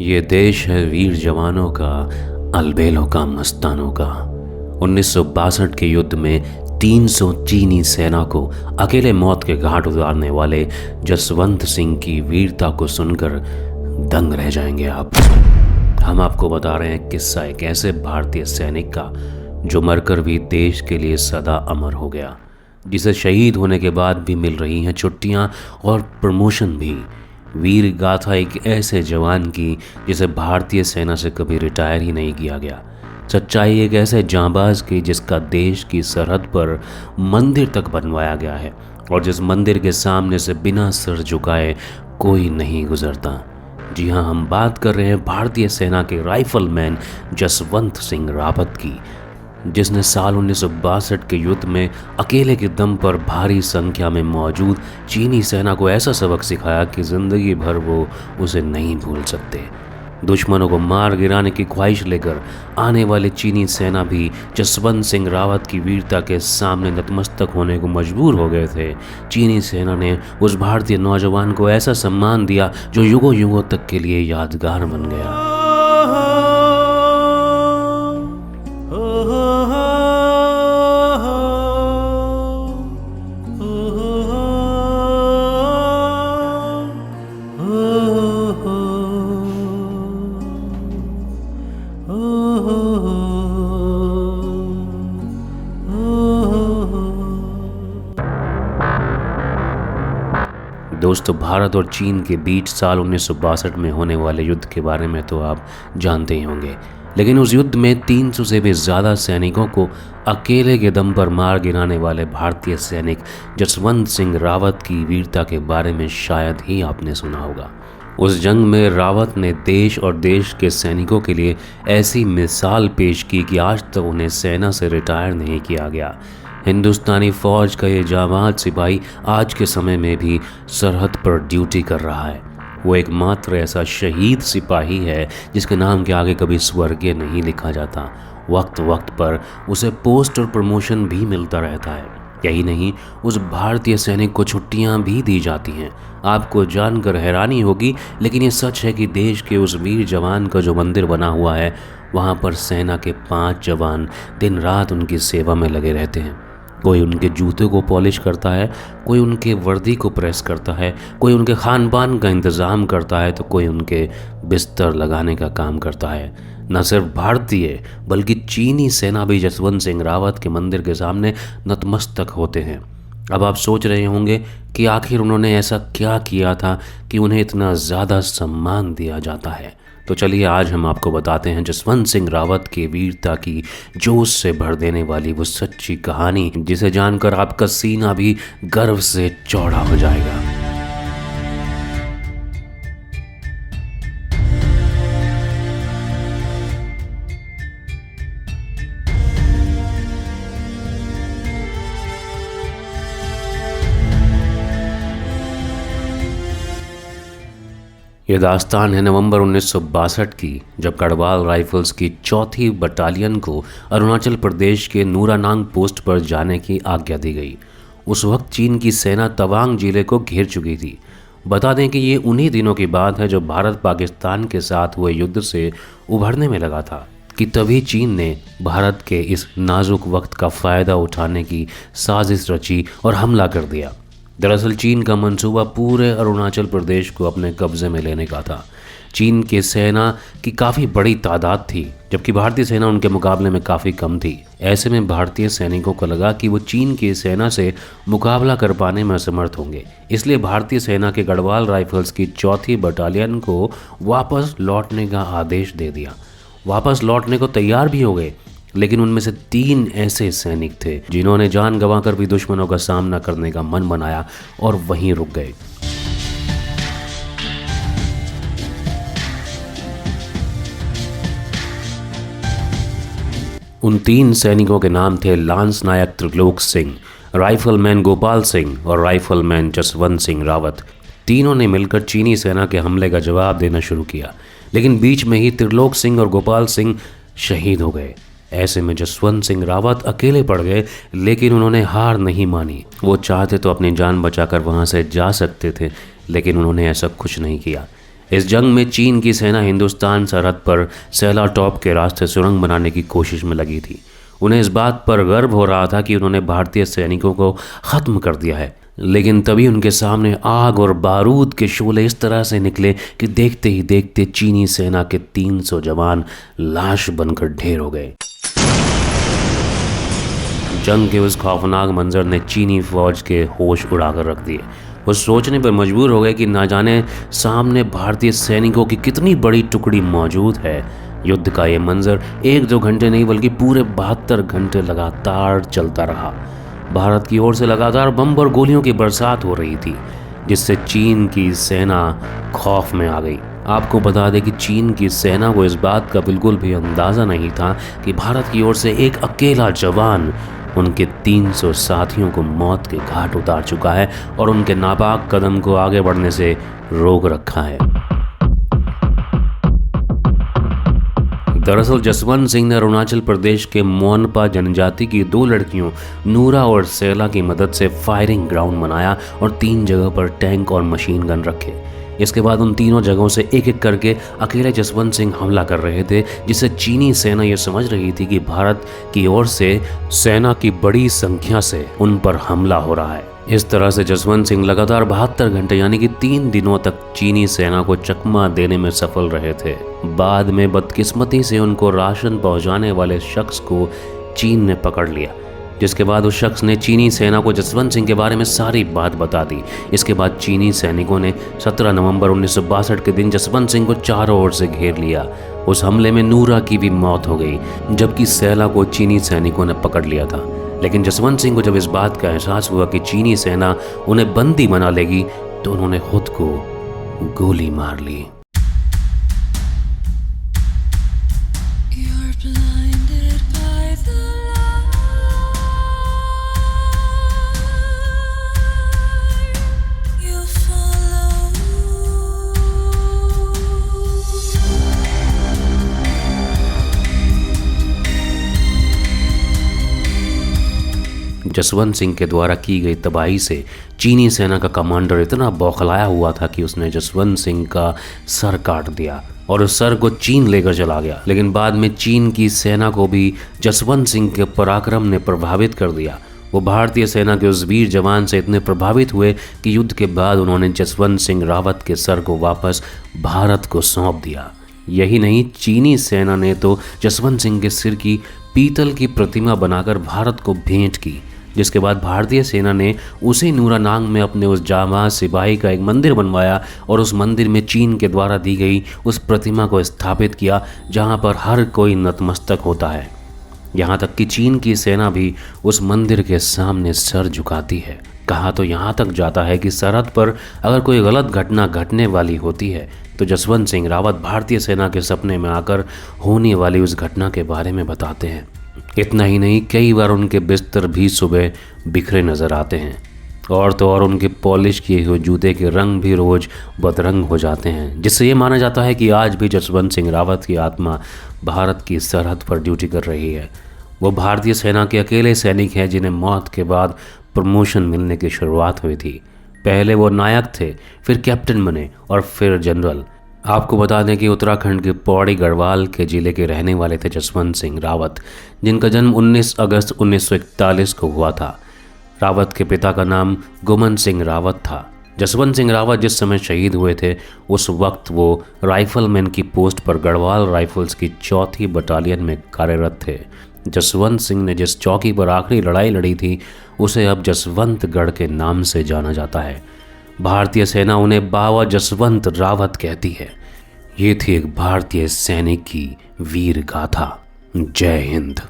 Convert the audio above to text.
ये देश है वीर जवानों का, अलबेलों का, मस्तानों का। 1962 के युद्ध में 300 चीनी सेना को अकेले मौत के घाट उतारने वाले जसवंत सिंह की वीरता को सुनकर दंग रह जाएंगे आप। हम आपको बता रहे हैं किस्सा एक ऐसे भारतीय सैनिक का जो मरकर भी देश के लिए सदा अमर हो गया, जिसे शहीद होने के बाद भी मिल रही हैं छुट्टियां और प्रमोशन भी। वीर गाथा एक ऐसे जवान की जिसे भारतीय सेना से कभी रिटायर ही नहीं किया गया। सच्चाई एक ऐसे जांबाज की जिसका देश की सरहद पर मंदिर तक बनवाया गया है और जिस मंदिर के सामने से बिना सर झुकाए कोई नहीं गुजरता। जी हाँ, हम बात कर रहे हैं भारतीय सेना के राइफलमैन जसवंत सिंह रावत की, जिसने साल 1962 के युद्ध में अकेले के दम पर भारी संख्या में मौजूद चीनी सेना को ऐसा सबक सिखाया कि ज़िंदगी भर वो उसे नहीं भूल सकते। दुश्मनों को मार गिराने की ख्वाहिश लेकर आने वाली चीनी सेना भी जसवंत सिंह रावत की वीरता के सामने नतमस्तक होने को मजबूर हो गए थे। चीनी सेना ने उस भारतीय नौजवान को ऐसा सम्मान दिया जो युगों युगों तक के लिए यादगार बन गया। दोस्तों, भारत और चीन के बीच साल 1962 में होने वाले युद्ध के बारे में तो आप जानते ही होंगे, लेकिन उस युद्ध में 300 से भी ज़्यादा सैनिकों को अकेले के दम पर मार गिराने वाले भारतीय सैनिक जसवंत सिंह रावत की वीरता के बारे में शायद ही आपने सुना होगा। उस जंग में रावत ने देश और देश के सैनिकों के लिए ऐसी मिसाल पेश की कि आज तक उन्हें सेना से रिटायर नहीं किया गया। हिंदुस्तानी फौज का ये जाबाज सिपाही आज के समय में भी सरहद पर ड्यूटी कर रहा है। वो एकमात्र ऐसा शहीद सिपाही है जिसके नाम के आगे कभी स्वर्गीय नहीं लिखा जाता। वक्त वक्त पर उसे पोस्ट और प्रमोशन भी मिलता रहता है। यही नहीं, उस भारतीय सैनिक को छुट्टियां भी दी जाती हैं। आपको जानकर हैरानी होगी, लेकिन ये सच है कि देश के उस वीर जवान का जो मंदिर बना हुआ है, वहाँ पर सेना के 5 जवान दिन रात उनकी सेवा में लगे रहते हैं। कोई उनके जूते को पॉलिश करता है, कोई उनके वर्दी को प्रेस करता है, कोई उनके खान पान का इंतज़ाम करता है, तो कोई उनके बिस्तर लगाने का काम करता है। न सिर्फ भारतीय बल्कि चीनी सेना भी जसवंत सिंह रावत के मंदिर के सामने नतमस्तक होते हैं। अब आप सोच रहे होंगे कि आखिर उन्होंने ऐसा क्या किया था कि उन्हें इतना ज़्यादा सम्मान दिया जाता है। तो चलिए आज हम आपको बताते हैं जसवंत सिंह रावत की वीरता की जोश से भर देने वाली वो सच्ची कहानी, जिसे जानकर आपका सीना भी गर्व से चौड़ा हो जाएगा। ये दास्तान है नवंबर 1962 की, जब गढ़वाल राइफल्स की 4थी बटालियन को अरुणाचल प्रदेश के नूरानांग पोस्ट पर जाने की आज्ञा दी गई। उस वक्त चीन की सेना तवांग जिले को घेर चुकी थी। बता दें कि ये उन्हीं दिनों की बात है जब भारत पाकिस्तान के साथ हुए युद्ध से उभरने में लगा था कि तभी चीन ने भारत के इस नाजुक वक्त का फ़ायदा उठाने की साजिश रची और हमला कर दिया। दरअसल चीन का मंसूबा पूरे अरुणाचल प्रदेश को अपने कब्जे में लेने का था। चीन की सेना की काफ़ी बड़ी तादाद थी, जबकि भारतीय सेना उनके मुकाबले में काफ़ी कम थी। ऐसे में भारतीय सैनिकों को लगा कि वो चीन की सेना से मुकाबला कर पाने में असमर्थ होंगे, इसलिए भारतीय सेना के गढ़वाल राइफल्स की 4थी बटालियन को वापस लौटने का आदेश दे दिया। वापस लौटने को तैयार भी हो गए, लेकिन उनमें से 3 ऐसे सैनिक थे जिन्होंने जान गंवाकर भी दुश्मनों का सामना करने का मन बनाया और वहीं रुक गए। उन 3 सैनिकों के नाम थे लांस नायक त्रिलोक सिंह, राइफलमैन गोपाल सिंह और राइफलमैन जसवंत सिंह रावत। तीनों ने मिलकर चीनी सेना के हमले का जवाब देना शुरू किया, लेकिन बीच में ही त्रिलोक सिंह और गोपाल सिंह शहीद हो गए। ऐसे में जसवंत सिंह रावत अकेले पड़ गए, लेकिन उन्होंने हार नहीं मानी। वो चाहते तो अपनी जान बचाकर वहाँ से जा सकते थे, लेकिन उन्होंने ऐसा कुछ नहीं किया। इस जंग में चीन की सेना हिंदुस्तान सरहद पर सैला टॉप के रास्ते सुरंग बनाने की कोशिश में लगी थी। उन्हें इस बात पर गर्व हो रहा था कि उन्होंने भारतीय सैनिकों को ख़त्म कर दिया है। लेकिन तभी उनके सामने आग और बारूद के शोले इस तरह से निकले कि देखते ही देखते चीनी सेना के 300 जवान लाश बनकर ढेर हो गए। जंग के उस खौफनाक मंजर ने चीनी फौज के होश उड़ाकर रख दिए। वो सोचने पर मजबूर हो गए कि ना जाने सामने भारतीय सैनिकों की कितनी बड़ी टुकड़ी मौजूद है। युद्ध का ये मंजर 1-2 घंटे नहीं बल्कि पूरे 72 घंटे लगातार चलता रहा। भारत की ओर से लगातार बम और गोलियों की बरसात हो रही थी, जिससे चीन की सेना खौफ में आ गई। आपको बता दें कि चीन की सेना को इस बात का बिल्कुल भी अंदाज़ा नहीं था कि भारत की ओर से एक अकेला जवान उनके 300 साथियों को मौत के घाट उतार चुका है और उनके नापाक कदम को आगे बढ़ने से रोक रखा है। दरअसल जसवंत सिंह ने अरुणाचल प्रदेश के मोनपा जनजाति की 2 लड़कियों नूरा और सैला की मदद से फायरिंग ग्राउंड बनाया और 3 जगह पर टैंक और मशीन गन रखे। इसके बाद उन तीनों जगहों से एक एक करके अकेले जसवंत सिंह हमला कर रहे थे, जिससे चीनी सेना यह समझ रही थी कि भारत की ओर से सेना की बड़ी संख्या से उन पर हमला हो रहा है। इस तरह से जसवंत सिंह लगातार 72 घंटे यानी कि 3 दिनों तक चीनी सेना को चकमा देने में सफल रहे थे। बाद में बदकिस्मती से उनको राशन पहुंचाने वाले शख्स को चीन ने पकड़ लिया, जिसके बाद उस शख्स ने चीनी सेना को जसवंत सिंह के बारे में सारी बात बता दी। इसके बाद चीनी सैनिकों ने 17 नवंबर 1962 के दिन जसवंत सिंह को चारों ओर से घेर लिया। उस हमले में नूरा की भी मौत हो गई, जबकि सैला को चीनी सैनिकों ने पकड़ लिया था। लेकिन जसवंत सिंह को जब इस बात का एहसास हुआ कि चीनी सेना उन्हें बंदी बना लेगी, तो उन्होंने खुद को गोली मार ली। जसवंत सिंह के द्वारा की गई तबाही से चीनी सेना का कमांडर इतना बौखलाया हुआ था कि उसने जसवंत सिंह का सर काट दिया और उस सर को चीन लेकर चला गया। लेकिन बाद में चीन की सेना को भी जसवंत सिंह के पराक्रम ने प्रभावित कर दिया। वो भारतीय सेना के उस वीर जवान से इतने प्रभावित हुए कि युद्ध के बाद उन्होंने जसवंत सिंह रावत के सर को वापस भारत को सौंप दिया। यही नहीं, चीनी सेना ने तो जसवंत सिंह के सिर की पीतल की प्रतिमा बनाकर भारत को भेंट की, जिसके बाद भारतीय सेना ने उसी नूरानांग में अपने उस जांबाज सिपाही का एक मंदिर बनवाया और उस मंदिर में चीन के द्वारा दी गई उस प्रतिमा को स्थापित किया, जहां पर हर कोई नतमस्तक होता है। यहाँ तक कि चीन की सेना भी उस मंदिर के सामने सर झुकाती है। कहा तो यहाँ तक जाता है कि सरहद पर अगर कोई गलत घटना घटने वाली होती है तो जसवंत सिंह रावत भारतीय सेना के सपने में आकर होने वाली उस घटना के बारे में बताते हैं। इतना ही नहीं, कई बार उनके बिस्तर भी सुबह बिखरे नजर आते हैं और तो और उनके पॉलिश किए हुए जूते के रंग भी रोज बदरंग हो जाते हैं, जिससे ये माना जाता है कि आज भी जसवंत सिंह रावत की आत्मा भारत की सरहद पर ड्यूटी कर रही है। वो भारतीय सेना के अकेले सैनिक हैं जिन्हें मौत के बाद प्रमोशन मिलने की शुरुआत हुई थी। पहले वो नायक थे, फिर कैप्टन बने और फिर जनरल। आपको बता दें कि उत्तराखंड के पौड़ी गढ़वाल के जिले के रहने वाले थे जसवंत सिंह रावत, जिनका जन्म 19 अगस्त 1941 को हुआ था। रावत के पिता का नाम गुमन सिंह रावत था। जसवंत सिंह रावत जिस समय शहीद हुए थे उस वक्त वो राइफलमैन की पोस्ट पर गढ़वाल राइफल्स की 4th बटालियन में कार्यरत थे। जसवंत सिंह ने जिस चौकी पर आखिरी लड़ाई लड़ी थी उसे अब जसवंतगढ़ के नाम से जाना जाता है। भारतीय सेना उन्हें बाबा जसवंत रावत कहती है। ये थी एक भारतीय सैनिक की वीर गाथा। जय हिंद।